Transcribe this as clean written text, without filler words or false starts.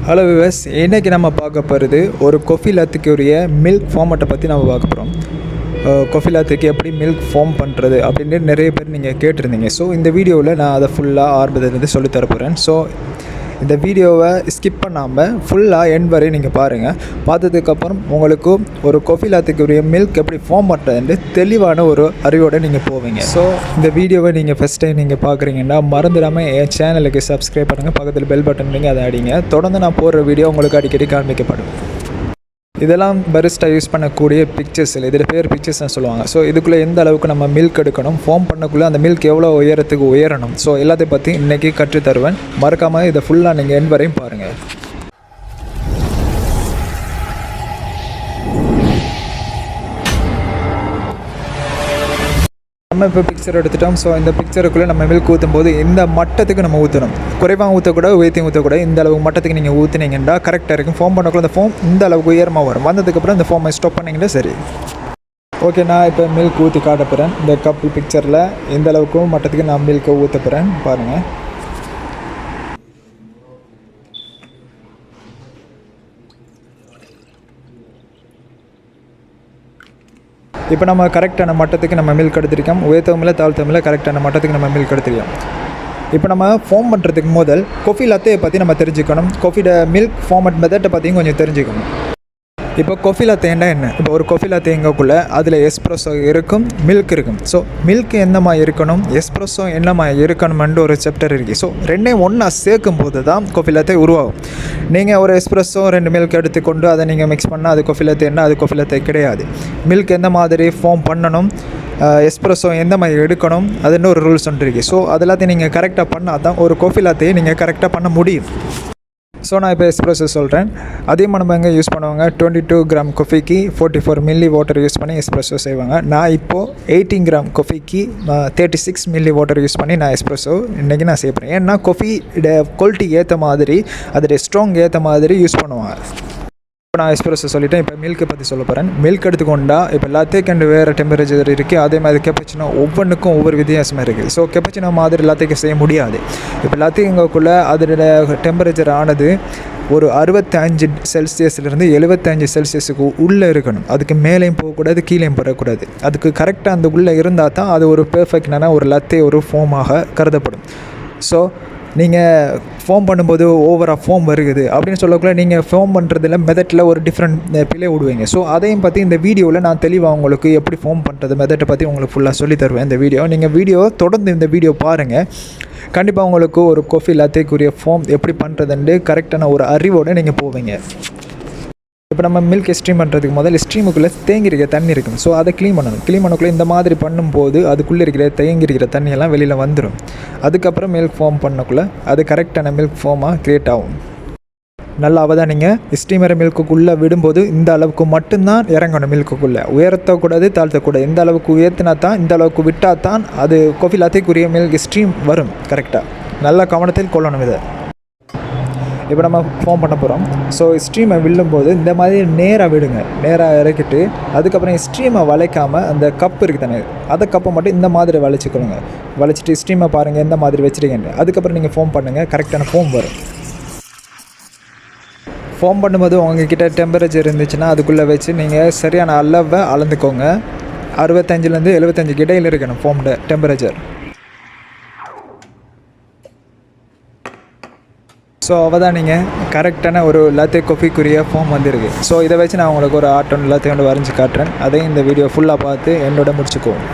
Hello viewers, இன்றைக்கி நம்ம பார்க்க போகிறது ஒரு காஃபி லாத்துக்குரிய மில்க் ஃபார்மட்டை பற்றி நம்ம பார்க்க போகிறோம். காஃபி லாத்துக்கு எப்படி மில்க் ஃபார்ம் பண்ணுறது அப்படின்னு நிறைய பேர் நீங்கள் கேட்டிருந்தீங்க. ஸோ இந்த வீடியோவில் நான் அதை ஃபுல்லாக ஆரம்பத்துலேருந்து சொல்லித்தர போகிறேன். ஸோ இந்த வீடியோவை ஸ்கிப் பண்ணாமல் ஃபுல்லாக எண்ட் வரை நீங்கள் பாருங்கள். பார்த்ததுக்கப்புறம் உங்களுக்கு ஒரு காஃபி லாத்துக்குரிய மில்க் எப்படி ஃபார்ம் பண்ணுறதுன்னு தெளிவான ஒரு அறிவோடு நீங்கள் போவீங்க. ஸோ இந்த வீடியோவை நீங்கள் ஃபஸ்ட் டைம் நீங்கள் பார்க்குறீங்கன்னா மறந்துடாமல் என் சேனலுக்கு சப்ஸ்கிரைப் பண்ணுங்கள். பக்கத்தில் பெல் பட்டன் நீங்கள் அதை அடிங்க. தொடர்ந்து நான் போடுற வீடியோ உங்களுக்கு அடிக்கடி காண்பிக்கப்படும். இதெல்லாம் பரிஸ்டா யூஸ் பண்ணக்கூடிய பிக்சர்ஸ் இல்லை, இதில் பேர் பிக்சர்ஸ்னு சொல்லுவாங்க. ஸோ இதுக்குள்ளே எந்த அளவுக்கு நம்ம மில்க் எடுக்கணும், ஃபார்ம் பண்ணக்குள்ளே அந்த மில்க் எவ்வளோ உயரத்துக்கு உயரணும், ஸோ எல்லாத்தையும் பற்றி இன்றைக்கி கற்றுத்தருவேன். மறக்காமல் இதை ஃபுல்லாக நீங்கள் எண்ட் வரையும் பாருங்கள். நம்ம இப்போ பிக்சர் எடுத்துட்டோம். ஸோ இந்த பிக்சருக்குள்ளே நம்ம மில்க் ஊற்றும் போது இந்த மட்டத்துக்கு நம்ம ஊற்றணும். குறைவாக ஊற்றக்கூடாது, உயர்த்தியும் ஊற்றக்கூடாது. இந்த அளவுக்கு மட்டத்துக்கு நீங்கள் ஊற்றினீங்கன்னா கரெக்டாக இருக்கும். ஃபார்ம் பண்ணக்குள்ள அந்த ஃபார்ம் இந்த அளவுக்கு உயரமாக வரும். வந்ததுக்கப்புறம் இந்த ஃபார்மை ஸ்டாப் பண்ணிங்கன்னா சரி. ஓகே, நான் இப்போ மில்க் ஊற்றி காட்ட போகிறேன். இந்த கப் பிக்சரில் இந்த அளவுக்கு மட்டத்துக்கு நான் மில்க்கை ஊற்ற போகிறேன். பாருங்கள். இப்போ நம்ம கரெக்டான மட்டத்துக்கு நம்ம மில்க் எடுத்துருக்கோம். உயர்த்தமில்ல தாழ்த்தமில்ல கரெக்டான மட்டத்துக்கு நம்ம மில்க் எடுத்துருக்கோம். இப்போ நம்ம ஃபார்ம் பண்ணுறதுக்கு முதல் காஃபி லாத்தையை பற்றி நம்ம தெரிஞ்சுக்கணும். காஃபியோட மில்க் ஃபார்மட் மெத்தட்டை பற்றியும் கொஞ்சம் தெரிஞ்சுக்கணும். இப்போ காஃபி லாத்தேன்னா என்ன? இப்போ ஒரு காஃபி லாத்தேங்கக்குள்ளே அதில் எஸ்ப்ரெஸோ இருக்கும், மில்க் இருக்கும். ஸோ மில்க் என்னமா இருக்கணும், எஸ்ப்ரெஸோ என்னமா இருக்கணும்னு ஒரு சாப்டர் இருக்குது. ஸோ ரெண்டையும் ஒன்றா சேர்க்கும் போது தான் காஃபி லாத்தே உருவாகும். நீங்கள் ஒரு எஸ்ப்ரெஸோ 2 மில்க் எடுத்துக்கொண்டு அதை நீங்கள் மிக்ஸ் பண்ணால் அது காஃபி லாத்தேன்னா அது காஃபி லாத்தே கிடையாது. மில்க் எந்த மாதிரி ஃபார்ம் பண்ணணும், எஸ்ப்ரெஸோ எந்த மாதிரி எடுக்கணும், அதுன்னு ஒரு ரூல்ஸ் ஒன்று இருக்குது. ஸோ அதெல்லாத்தையும் நீங்கள் கரெக்டாக பண்ணால் தான் ஒரு காஃபி லாத்தையை நீங்கள் கரெக்டாக பண்ண முடியும். ஸோ நான் இப்போ எஸ்ப்ரெஸோ சொல்கிறேன். அதிகமாக நம்ம எங்கே யூஸ் பண்ணுவாங்க, 22 கிராம் காஃபிக்கு 44 மில்லி வாட்டர் யூஸ் பண்ணி எஸ்ப்ரெஸோ செய்வாங்க. நான் இப்போது 18 கிராம் காஃபிக்கு 36 மில்லி வாட்டர் யூஸ் பண்ணி நான் எஸ்ப்ரெஸோ இன்றைக்கி நான் செய்ய போகிறேன். ஏன்னா காஃபியோட குவாலிட்டிக்கு ஏற்ற மாதிரி அதோடைய ஸ்ட்ராங் ஏற்ற மாதிரி யூஸ் பண்ணுவாங்க. இப்போ நான் எஸ்ப்ரெஸோ சொல்லிட்டேன். இப்போ மில்க்கை பற்றி சொல்ல போகிறேன். மில்க் எடுத்துக்கொண்டா இப்போ லாத்தேக்கு வேறு டெம்பரேச்சர் இருக்குது. அதே மாதிரி கேப்பச்சினோ ஒவ்வொன்றுக்கும் ஒவ்வொரு வித்தியாசமாக இருக்குது. ஸோ கேப்பச்சினோ மாதிரி லாத்தேக்கு செய்ய முடியாது. இப்போ லாத்தேங்கக்குள்ளே அதோட டெம்பரேச்சர் ஆனது ஒரு 65 செல்சியஸ்லேருந்து 75 செல்சியஸுக்கு உள்ளே இருக்கணும். அதுக்கு மேலேயும் போகக்கூடாது, கீழேயும் போடக்கூடாது. அதுக்கு கரெக்டாக அந்த உள்ளே இருந்தால் தான் அது ஒரு பெர்ஃபெக்டான ஒரு லாத்தே ஒரு ஃபார்மாக கருதப்படும். ஸோ நீங்கள் ஃபார்ம் பண்ணும்போது ஓவராக ஃபார்ம் வருகுது அப்படின்னு சொல்லக்குள்ள நீங்கள் ஃபார்ம் பண்ணுறதுல மெத்தட்டில் ஒரு டிஃப்ரெண்ட் பிள்ளை விடுவீங்க. ஸோ அதையும் பற்றி இந்த வீடியோவில் நான் தெளிவாக உங்களுக்கு எப்படி ஃபார்ம் பண்ணுறது மெத்தட்டை பற்றி உங்களுக்கு ஃபுல்லாக சொல்லி தருவேன். இந்த வீடியோ தொடர்ந்து இந்த வீடியோ பாருங்கள். கண்டிப்பாக உங்களுக்கு ஒரு காஃபி லாத்தேக்குரிய ஃபார்ம் எப்படி பண்ணுறதுன்னு கரெக்டான ஒரு அறிவோடு நீங்கள் போவீங்க. இப்போ நம்ம மில்க் ஸ்ட்ரீம் பண்ணுறதுக்கு முதல்ல ஸ்ட்ரீமுக்குள்ளே தேங்கியிருக்கிற தண்ணி இருக்கும். ஸோ அதை க்ளீன் பண்ணக்குள்ளே இந்த மாதிரி பண்ணும்போது அதுக்குள்ளே இருக்கிற தேங்கியிருக்கிற தண்ணியெல்லாம் வெளியில் வந்துடும். அதுக்கப்புறம் மில்க் ஃபார்ம் பண்ணக்குள்ளே அது கரெக்டான மில்க் ஃபார்மாக க்ரியேட் ஆகும். நல்லா அவதானிங்க. ஸ்டீமரை மில்க்குள்ளே விடும்போது இந்த அளவுக்கு மட்டும்தான் இறங்கணும். மில்க்குள்ளே உயர்த்தக்கூடாது, தாழ்த்தக்கூடாது. இந்த அளவுக்கு உயர்த்தினா தான், இந்த அளவுக்கு விட்டால் தான் அது காஃபி லாத்தேக்குரிய மில்க் ஸ்ட்ரீம் வரும். கரெக்டாக நல்லா கவனத்தில் கொள்ளணும் இதை. இப்போ நம்ம ஃபார்ம் பண்ண போகிறோம். ஸோ ஸ்ட்ரீமை விழும்போது இந்த மாதிரி நேராக விடுங்க. நேராக இறக்கிட்டு அதுக்கப்புறம் ஸ்ட்ரீமை வளைக்காமல் அந்த கப் இருக்குது தானே, அதை கப்பை மட்டும் இந்த மாதிரி வளைச்சிக்கொள்ளுங்க. வளைச்சிட்டு ஸ்ட்ரீமை பாருங்கள் எந்த மாதிரி வச்சுருக்கேன். அதுக்கப்புறம் நீங்கள் ஃபார்ம் பண்ணுங்கள். கரெக்டான ஃபார்ம் வரும். ஃபார்ம் பண்ணும்போது உங்ககிட்ட டெம்பரேச்சர் இருந்துச்சுன்னா அதுக்குள்ளே வச்சு நீங்கள் சரியான அளவை அளந்துக்கோங்க. 65லேருந்து 75 இடையில் இருக்கணும் ஃபார்ம்ட டெம்பரேச்சர். ஸோ அவதான் நீங்கள் கரெக்டான ஒரு லாத்தே காஃபிக்குரிய ஃபார்ம் வந்துருக்கு. ஸோ இதை வச்சு நான் உங்களுக்கு ஒரு ஆர்ட் லாத்தே வரைஞ்சி காட்டுறேன். அதையும் இந்த வீடியோ ஃபுல்லாக பார்த்து என்னோட முடிச்சுக்குவோம்.